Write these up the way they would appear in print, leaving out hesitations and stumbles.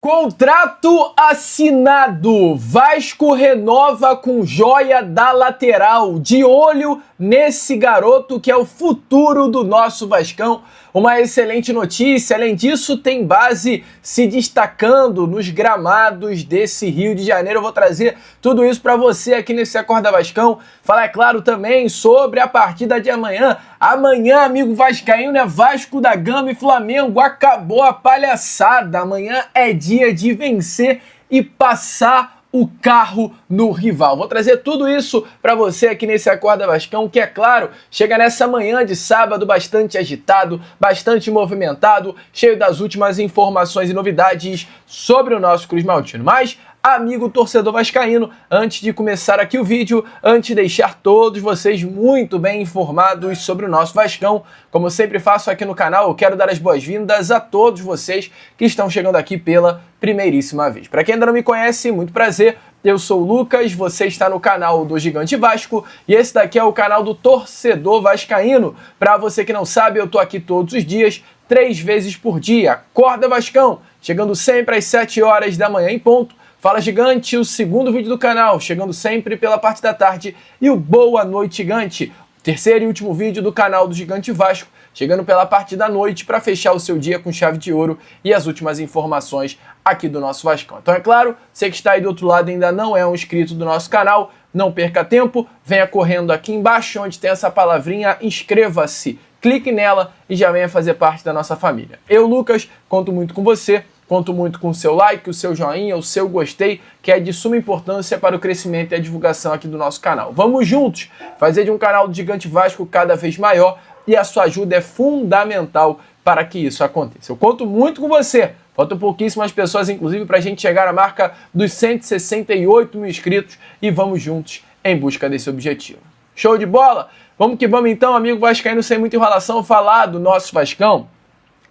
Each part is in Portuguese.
Contrato assinado. Vasco renova com joia da lateral. De olho nesse garoto que é o futuro do nosso Vascão. Uma excelente notícia. Além disso, tem base se destacando nos gramados desse Rio de Janeiro. Eu vou trazer tudo isso para você aqui nesse Acorda Vascão. Falar, é claro, também sobre a partida de amanhã. Amanhã, amigo vascaíno, é Vasco da Gama e Flamengo. Acabou a palhaçada. Amanhã é dia de vencer e passar o carro no rival. Vou trazer tudo isso para você aqui nesse Acorda Vascão, que é claro, chega nessa manhã de sábado bastante agitado, bastante movimentado, cheio das últimas informações e novidades sobre o nosso Cruz Maltino. Mas, amigo torcedor vascaíno, antes de começar aqui o vídeo, antes de deixar todos vocês muito bem informados sobre o nosso Vascão, como sempre faço aqui no canal, eu quero dar as boas-vindas a todos vocês que estão chegando aqui pela primeiríssima vez. Para quem ainda não me conhece, muito prazer, eu sou o Lucas, você está no canal do Gigante Vasco e esse daqui é o canal do Torcedor Vascaíno. Para você que não sabe, eu tô aqui todos os dias, 3 vezes por dia. Acorda Vascão, chegando sempre às 7 horas da manhã em ponto. Fala Gigante, o segundo vídeo do canal, chegando sempre pela parte da tarde. E o Boa Noite Gigante, o terceiro e último vídeo do canal do Gigante Vasco, chegando pela parte da noite para fechar o seu dia com chave de ouro e as últimas informações aqui do nosso Vascão. Então é claro, você que está aí do outro lado e ainda não é um inscrito do nosso canal, não perca tempo, venha correndo aqui embaixo onde tem essa palavrinha inscreva-se. Clique nela e já venha fazer parte da nossa família. Eu, Lucas, conto muito com você. Conto muito com o seu like, o seu joinha, o seu gostei, que é de suma importância para o crescimento e a divulgação aqui do nosso canal. Vamos juntos fazer de um canal do Gigante Vasco cada vez maior e a sua ajuda é fundamental para que isso aconteça. Eu conto muito com você. Faltam pouquíssimas pessoas, inclusive, para a gente chegar à marca dos 168 mil inscritos e vamos juntos em busca desse objetivo. Show de bola? Vamos que vamos então, amigo vascaíno, sem muita enrolação, falar do nosso Vascão.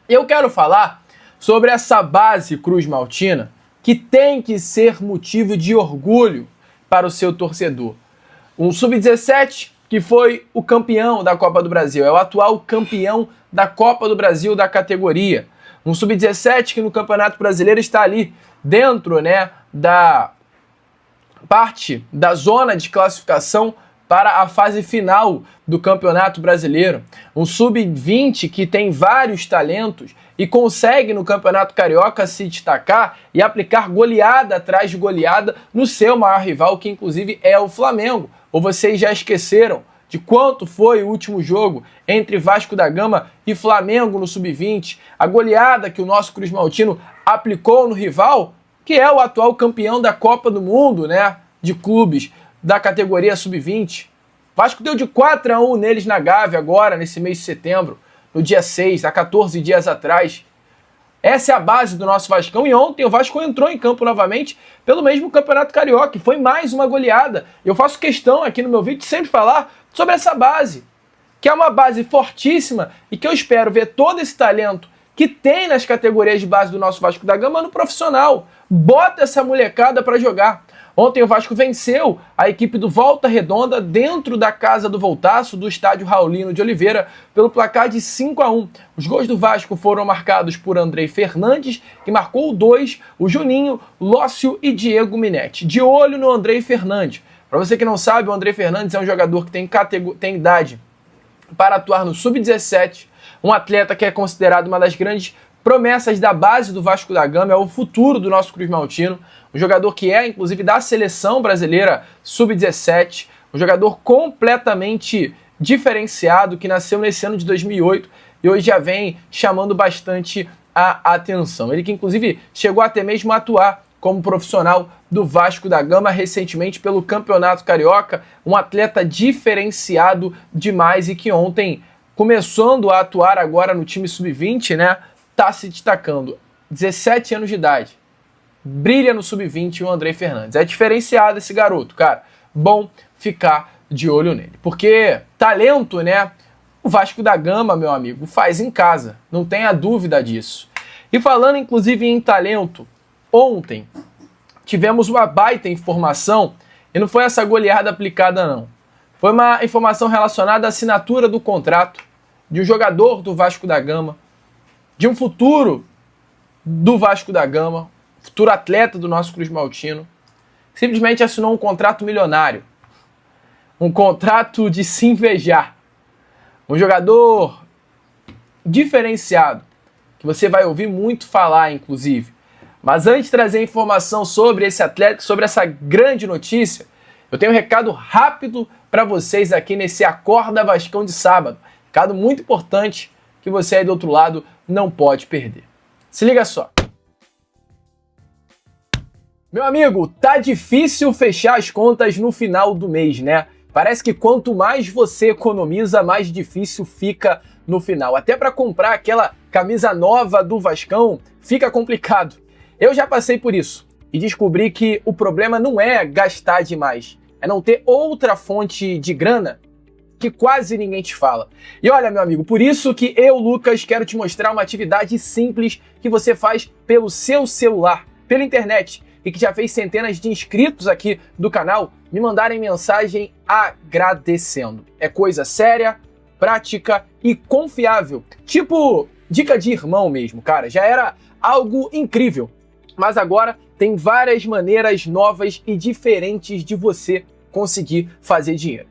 Eu quero falar sobre essa base Cruz Maltina, que tem que ser motivo de orgulho para o seu torcedor. Um Sub-17 que foi o campeão da Copa do Brasil, é o atual campeão da Copa do Brasil da categoria. Um Sub-17 que no Campeonato Brasileiro está ali dentro, né, da parte da zona de classificação para a fase final do Campeonato Brasileiro. Um Sub-20 que tem vários talentos e consegue no Campeonato Carioca se destacar e aplicar goleada atrás de goleada no seu maior rival, que inclusive é o Flamengo. Ou vocês já esqueceram de quanto foi o último jogo entre Vasco da Gama e Flamengo no Sub-20? A goleada que o nosso Cruz Maltino aplicou no rival, que é o atual campeão da Copa do Mundo, né, de clubes da categoria Sub-20. Vasco deu de 4-1 neles na Gávea agora, nesse mês de setembro, no dia 6, há 14 dias atrás. Essa é a base do nosso Vascão e ontem o Vasco entrou em campo novamente pelo mesmo Campeonato Carioca e foi mais uma goleada. Eu faço questão aqui no meu vídeo de sempre falar sobre essa base, que é uma base fortíssima e que eu espero ver todo esse talento que tem nas categorias de base do nosso Vasco da Gama no profissional. Bota essa molecada para jogar. Ontem o Vasco venceu a equipe do Volta Redonda dentro da casa do Voltaço, do estádio Raulino de Oliveira, pelo placar de 5-1. Os gols do Vasco foram marcados por Andrei Fernandes, que marcou 2, o Juninho, Lócio e Diego Minetti. De olho no Andrei Fernandes. Para você que não sabe, o Andrei Fernandes é um jogador que tem idade para atuar no Sub-17, um atleta que é considerado uma das grandes promessas da base do Vasco da Gama, é o futuro do nosso Cruz Maltino, um jogador que é, inclusive, da seleção brasileira Sub-17, um jogador completamente diferenciado, que nasceu nesse ano de 2008 e hoje já vem chamando bastante a atenção. Ele que, inclusive, chegou até mesmo a atuar como profissional do Vasco da Gama recentemente pelo Campeonato Carioca, um atleta diferenciado demais e que ontem, começando a atuar agora no time Sub-20, né, tá se destacando. 17 anos de idade. Brilha no Sub-20 o Andrei Fernandes. É diferenciado esse garoto, cara. Bom ficar de olho nele. Porque talento, né? O Vasco da Gama, meu amigo, faz em casa. Não tenha dúvida disso. E falando, inclusive, em talento, ontem tivemos uma baita informação e não foi essa goleada aplicada, não. Foi uma informação relacionada à assinatura do contrato de um jogador do Vasco da Gama, de um futuro do Vasco da Gama, futuro atleta do nosso Cruz Maltino, simplesmente assinou um contrato milionário. Um contrato de se invejar. Um jogador diferenciado, que você vai ouvir muito falar, inclusive. Mas antes de trazer informação sobre esse atleta, sobre essa grande notícia, eu tenho um recado rápido para vocês aqui nesse Acorda Vascão de sábado. Recado muito importante que você aí do outro lado não pode perder. Se liga só. Meu amigo, tá difícil fechar as contas no final do mês, né? Parece que quanto mais você economiza, mais difícil fica no final. Até para comprar aquela camisa nova do Vascão, fica complicado. Eu já passei por isso e descobri que o problema não é gastar demais, é não ter outra fonte de grana que quase ninguém te fala. E olha, meu amigo, por isso que eu, Lucas, quero te mostrar uma atividade simples que você faz pelo seu celular, pela internet, e que já fez centenas de inscritos aqui do canal me mandarem mensagem agradecendo. É coisa séria, prática e confiável. Tipo, dica de irmão mesmo, cara. Já era algo incrível. Mas agora tem várias maneiras novas e diferentes de você conseguir fazer dinheiro.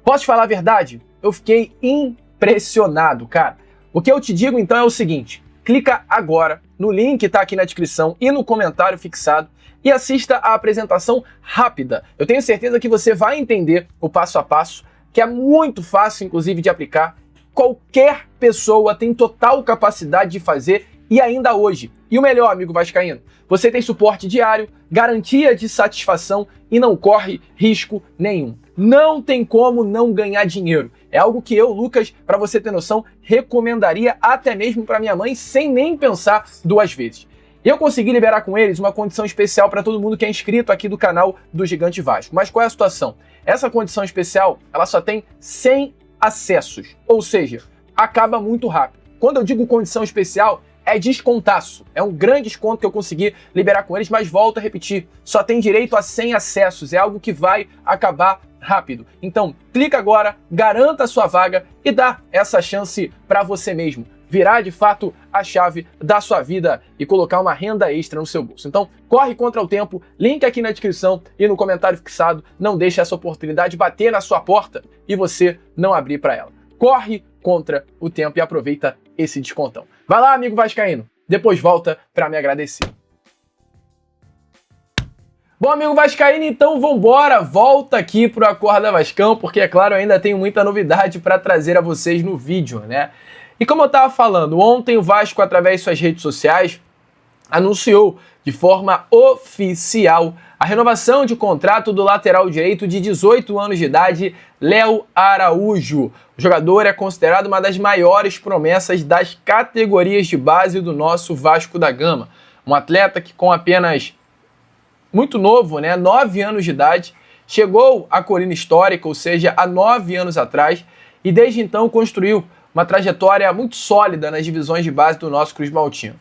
Posso te falar a verdade? Eu fiquei impressionado, cara. O que eu te digo então é o seguinte: clica agora no link que tá aqui na descrição e no comentário fixado e assista a apresentação rápida. Eu tenho certeza que você vai entender o passo a passo, que é muito fácil, inclusive, de aplicar. Qualquer pessoa tem total capacidade de fazer e ainda hoje. E o melhor, amigo vascaíno, você tem suporte diário, garantia de satisfação e não corre risco nenhum. Não tem como não ganhar dinheiro. É algo que eu, Lucas, para você ter noção, recomendaria até mesmo para minha mãe sem nem pensar duas vezes. Eu consegui liberar com eles uma condição especial para todo mundo que é inscrito aqui do canal do Gigante Vasco. Mas qual é a situação? Essa condição especial, ela só tem 100 acessos, ou seja, acaba muito rápido. Quando eu digo condição especial, é descontaço. É um grande desconto que eu consegui liberar com eles, mas volto a repetir, só tem direito a 100 acessos, é algo que vai acabar rápido. Então, clica agora, garanta a sua vaga e dá essa chance para você mesmo virar de fato a chave da sua vida e colocar uma renda extra no seu bolso. Então, corre contra o tempo, link aqui na descrição e no comentário fixado. Não deixe essa oportunidade bater na sua porta e você não abrir para ela. Corre contra o tempo e aproveita esse descontão. Vai lá, amigo vascaíno, depois volta para me agradecer. Bom, amigo vascaíno, então vambora, volta aqui pro Acorda Vascão, porque é claro, eu ainda tenho muita novidade para trazer a vocês no vídeo, né? E como eu estava falando, ontem o Vasco, através de suas redes sociais, anunciou de forma oficial a renovação de contrato do lateral direito de 18 anos de idade, Léo Araújo. O jogador é considerado uma das maiores promessas das categorias de base do nosso Vasco da Gama. Um atleta que com apenas muito novo, né, 9 anos de idade, chegou à colina histórica, ou seja, há 9 anos atrás, e desde então construiu uma trajetória muito sólida nas divisões de base do nosso Cruz Maltino.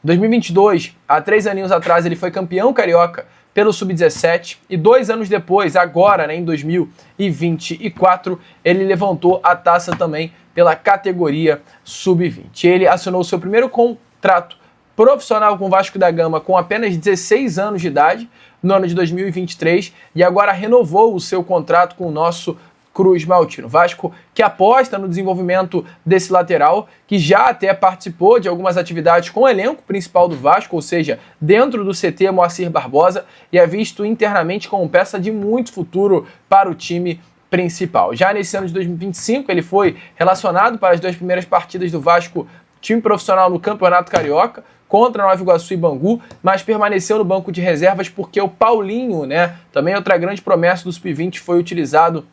Em 2022, há 3 aninhos atrás, ele foi campeão carioca pelo Sub-17 e 2 anos depois, agora, né, em 2024, ele levantou a taça também pela categoria Sub-20. Ele assinou seu primeiro contrato profissional com o Vasco da Gama com apenas 16 anos de idade, no ano de 2023, e agora renovou o seu contrato com o nosso Cruz Maltino. Vasco que aposta no desenvolvimento desse lateral, que já até participou de algumas atividades com o elenco principal do Vasco, ou seja, dentro do CT Moacir Barbosa, e é visto internamente como peça de muito futuro para o time principal. Já nesse ano de 2025, ele foi relacionado para as 2 primeiras partidas do Vasco, time profissional no Campeonato Carioca, contra Nova Iguaçu e Bangu, mas permaneceu no banco de reservas porque o Paulinho, né, também outra grande promessa do Sub-20, foi utilizado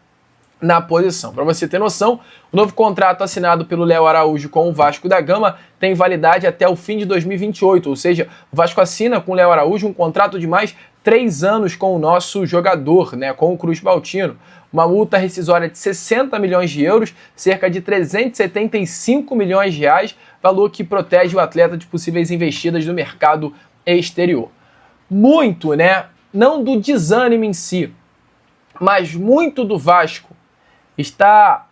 na posição. Para você ter noção, o novo contrato assinado pelo Léo Araújo com o Vasco da Gama tem validade até o fim de 2028, ou seja, o Vasco assina com o Léo Araújo um contrato de mais 3 anos com o nosso jogador, né, com o Cruz Maltino. Uma multa rescisória de 60 milhões de euros, cerca de 375 milhões de reais, valor que protege o atleta de possíveis investidas do mercado exterior. Muito, né, não do desânimo em si, mas muito do Vasco está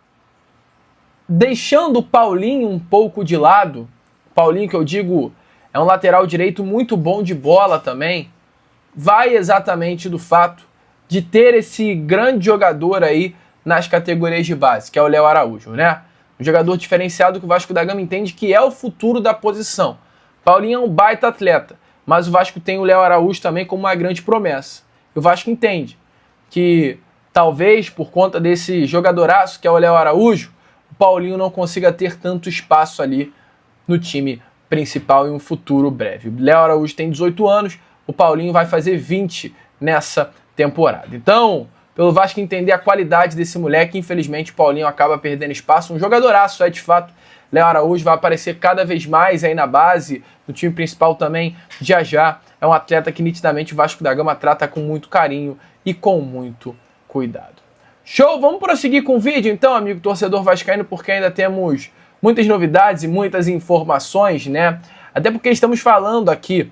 deixando o Paulinho um pouco de lado. Paulinho, que eu digo, é um lateral direito muito bom de bola também, vai exatamente do fato de ter esse grande jogador aí nas categorias de base, que é o Léo Araújo, né? Um jogador diferenciado que o Vasco da Gama entende que é o futuro da posição. Paulinho é um baita atleta, mas o Vasco tem o Léo Araújo também como uma grande promessa. E o Vasco entende que talvez por conta desse jogadoraço que é o Léo Araújo, o Paulinho não consiga ter tanto espaço ali no time principal em um futuro breve. O Léo Araújo tem 18 anos, o Paulinho vai fazer 20 nessa temporada. Então, pelo Vasco entender a qualidade desse moleque, infelizmente o Paulinho acaba perdendo espaço. Um jogadoraço, de fato. Léo Araújo vai aparecer cada vez mais aí na base, no time principal também, já. É um atleta que nitidamente o Vasco da Gama trata com muito carinho e com muito cuidado. Show? Vamos prosseguir com o vídeo então, amigo torcedor vascaíno, porque ainda temos muitas novidades e muitas informações, né? Até porque estamos falando aqui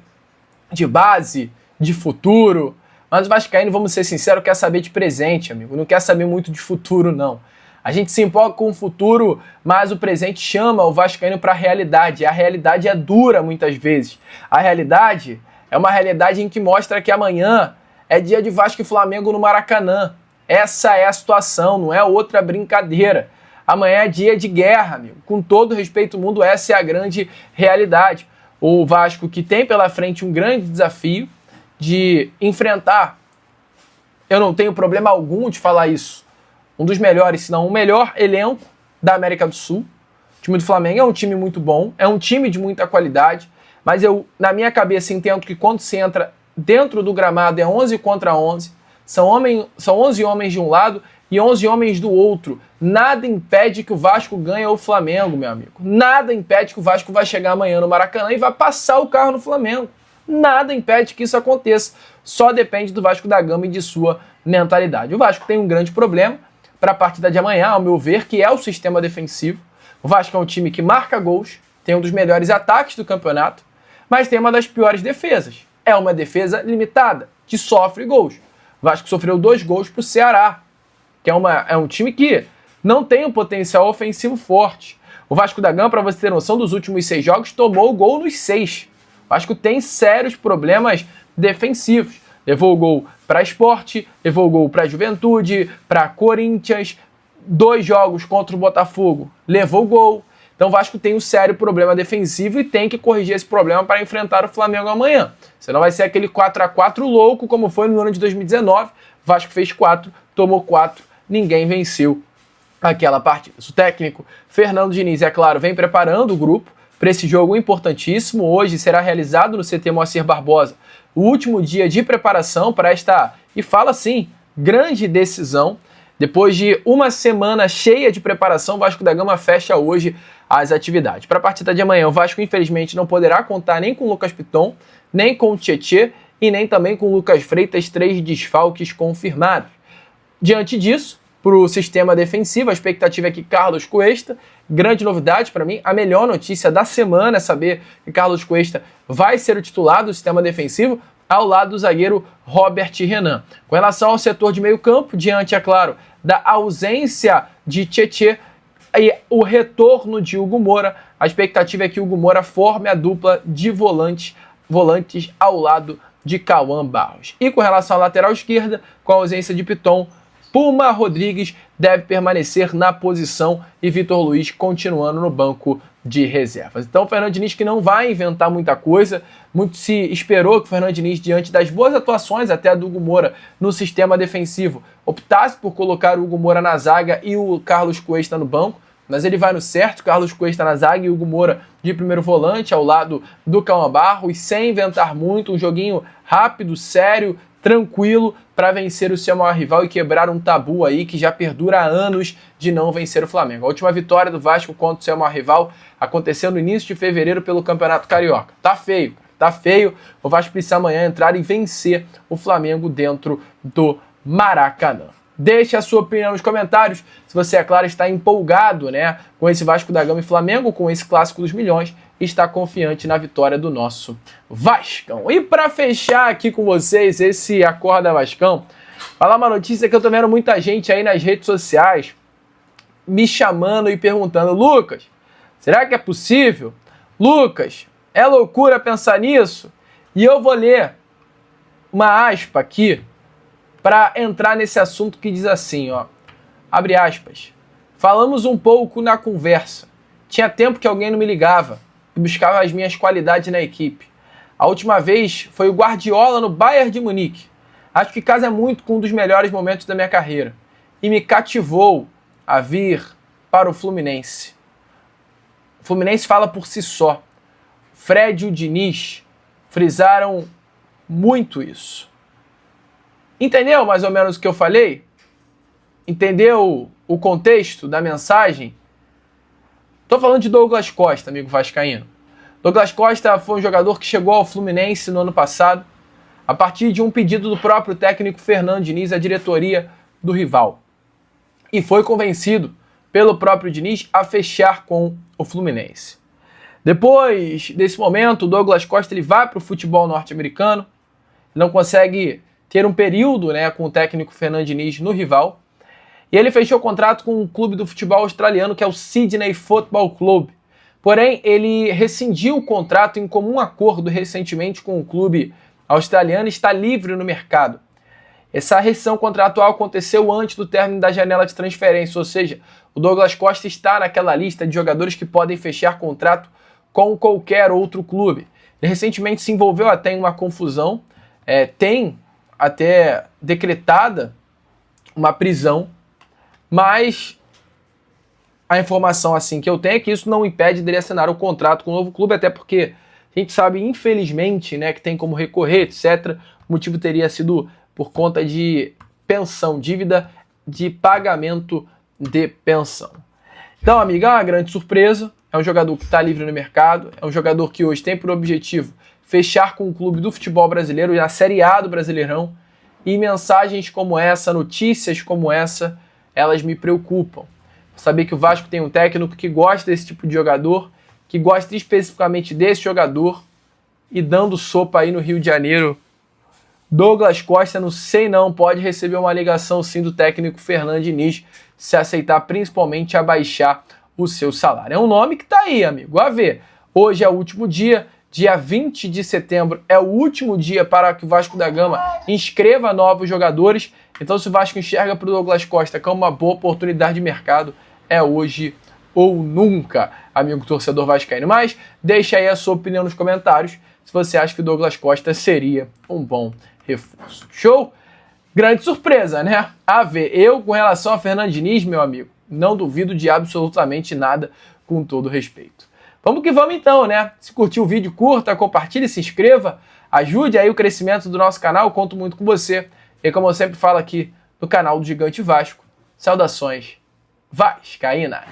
de base, de futuro, mas o vascaíno, vamos ser sinceros, quer saber de presente, amigo. Não quer saber muito de futuro, não. A gente se empolga com o futuro, mas o presente chama o vascaíno para a realidade. A realidade é dura muitas vezes. A realidade é uma realidade em que mostra que amanhã é dia de Vasco e Flamengo no Maracanã. Essa é a situação, não é outra brincadeira. Amanhã é dia de guerra, amigo. Com todo respeito ao mundo, essa é a grande realidade. O Vasco que tem pela frente um grande desafio de enfrentar, eu não tenho problema algum de falar isso, um dos melhores, se não o melhor elenco da América do Sul. O time do Flamengo é um time muito bom, é um time de muita qualidade, mas eu, na minha cabeça, entendo que quando se entra dentro do gramado é 11 contra 11, são 11 homens de um lado e 11 homens do outro. Nada impede que o Vasco ganhe o Flamengo, meu amigo. Nada impede que o Vasco vai chegar amanhã no Maracanã e vai passar o carro no Flamengo. Nada impede que isso aconteça. Só depende do Vasco da Gama e de sua mentalidade. O Vasco tem um grande problema para a partida de amanhã, ao meu ver, que é o sistema defensivo. O Vasco é um time que marca gols, tem um dos melhores ataques do campeonato, mas tem uma das piores defesas. É uma defesa limitada, que sofre gols. O Vasco sofreu 2 gols para o Ceará, que é um time que não tem um potencial ofensivo forte. O Vasco da Gama, para você ter noção, dos últimos 6 jogos, tomou o gol nos 6. O Vasco tem sérios problemas defensivos. Levou o gol para Sport, levou o gol para Juventude, para Corinthians, 2 jogos contra o Botafogo, levou o gol. Então o Vasco tem um sério problema defensivo e tem que corrigir esse problema para enfrentar o Flamengo amanhã. Senão vai ser aquele 4-4 louco como foi no ano de 2019. O Vasco fez 4, tomou 4, ninguém venceu aquela partida. O técnico Fernando Diniz, é claro, vem preparando o grupo para esse jogo importantíssimo. Hoje será realizado no CT Moacir Barbosa o último dia de preparação para esta, e fala assim, grande decisão. Depois de uma semana cheia de preparação, o Vasco da Gama fecha hoje as atividades. Para a partida de amanhã, o Vasco infelizmente não poderá contar nem com o Lucas Piton, nem com o Tietê e nem também com o Lucas Freitas, 3 desfalques confirmados. Diante disso, para o sistema defensivo, a expectativa é que Carlos Cuesta, grande novidade para mim, a melhor notícia da semana é saber que Carlos Cuesta vai ser o titular do sistema defensivo, ao lado do zagueiro Robert Renan. Com relação ao setor de meio campo, diante, é claro, da ausência de Tietê e o retorno de Hugo Moura, a expectativa é que Hugo Moura forme a dupla de volantes ao lado de Cauã Barros. E com relação à lateral esquerda, com a ausência de Piton, Puma Rodrigues deve permanecer na posição e Vitor Luiz continuando no banco de reservas. Então o Fernando Diniz, que não vai inventar muita coisa, muito se esperou que o Fernando Diniz, diante das boas atuações até do Hugo Moura no sistema defensivo, optasse por colocar o Hugo Moura na zaga e o Carlos Cuesta no banco, mas ele vai no certo, Carlos Cuesta na zaga e Hugo Moura de primeiro volante ao lado do Cauã Barros, sem inventar muito, um joguinho rápido, sério, tranquilo, para vencer o seu maior rival e quebrar um tabu aí que já perdura há anos de não vencer o Flamengo. A última vitória do Vasco contra o seu maior rival aconteceu no início de fevereiro pelo Campeonato Carioca. Tá feio, tá feio. O Vasco precisa amanhã entrar e vencer o Flamengo dentro do Maracanã. Deixe a sua opinião nos comentários, se você, é claro, está empolgado, né, com esse Vasco da Gama e Flamengo, com esse clássico dos milhões, e está confiante na vitória do nosso Vascão. E para fechar aqui com vocês esse Acorda Vascão, falar uma notícia que eu tô vendo muita gente aí nas redes sociais me chamando e perguntando: Lucas, será que é possível? Lucas, É loucura pensar nisso? E eu vou ler uma aspa aqui para entrar nesse assunto que diz assim, ó. Abre aspas. Falamos um pouco na conversa. Tinha tempo que alguém não me ligava e buscava as minhas qualidades na equipe. A última vez foi o Guardiola no Bayern de Munique. Acho que casa muito com um dos melhores momentos da minha carreira. E me cativou a vir para o Fluminense. O Fluminense fala por si só. Fred e o Diniz frisaram muito isso. Entendeu mais ou menos o que eu falei? Entendeu o contexto da mensagem? Estou falando de Douglas Costa, amigo vascaíno. Douglas Costa foi um jogador que chegou ao Fluminense no ano passado a partir de um pedido do próprio técnico Fernando Diniz à diretoria do rival. E foi convencido pelo próprio Diniz a fechar com o Fluminense. Depois desse momento, o Douglas Costa ele vai para o futebol norte-americano, não consegue ter um período, né, com o técnico Fernando Diniz no rival, e ele fechou contrato com um clube do futebol australiano que é o Sydney Football Club. Porém, ele rescindiu o contrato em comum acordo recentemente com o clube australiano e está livre no mercado. Essa rescisão contratual aconteceu antes do término da janela de transferência, ou seja, o Douglas Costa está naquela lista de jogadores que podem fechar contrato com qualquer outro clube. Ele recentemente se envolveu até em uma confusão, tem até decretada uma prisão, mas a informação assim que eu tenho é que isso não impede dele assinar o contrato com o novo clube, até porque a gente sabe, infelizmente, né, que tem como recorrer, etc. O motivo teria sido por conta de pensão, dívida de pagamento de pensão. Então, amiga, é uma grande surpresa. É um jogador que está livre no mercado, é um jogador que hoje tem por objetivo fechar com o clube do futebol brasileiro e a Série A do Brasileirão. E mensagens como essa, notícias como essa, elas me preocupam. Saber que o Vasco tem um técnico que gosta desse tipo de jogador, que gosta especificamente desse jogador, e dando sopa aí no Rio de Janeiro. Douglas Costa, não sei não, pode receber uma ligação sim do técnico Fernando Diniz, se aceitar principalmente abaixar o seu salário. É um nome que tá aí, amigo, a ver. Hoje é o último dia, dia 20 de setembro é o último dia para que o Vasco da Gama inscreva novos jogadores. Então, se o Vasco enxerga para o Douglas Costa como uma boa oportunidade de mercado, é hoje ou nunca, amigo torcedor vascaíno. Mas deixa aí a sua opinião nos comentários, se você acha que o Douglas Costa seria um bom reforço. Show? Grande surpresa, né? A ver, eu com relação a Fernando Diniz, meu amigo, não duvido de absolutamente nada, com todo respeito. Vamos que vamos então, né? Se curtiu o vídeo, curta, compartilhe, se inscreva, ajude aí o crescimento do nosso canal, eu conto muito com você. E como eu sempre falo aqui no canal do Gigante Vasco, saudações vascaínas!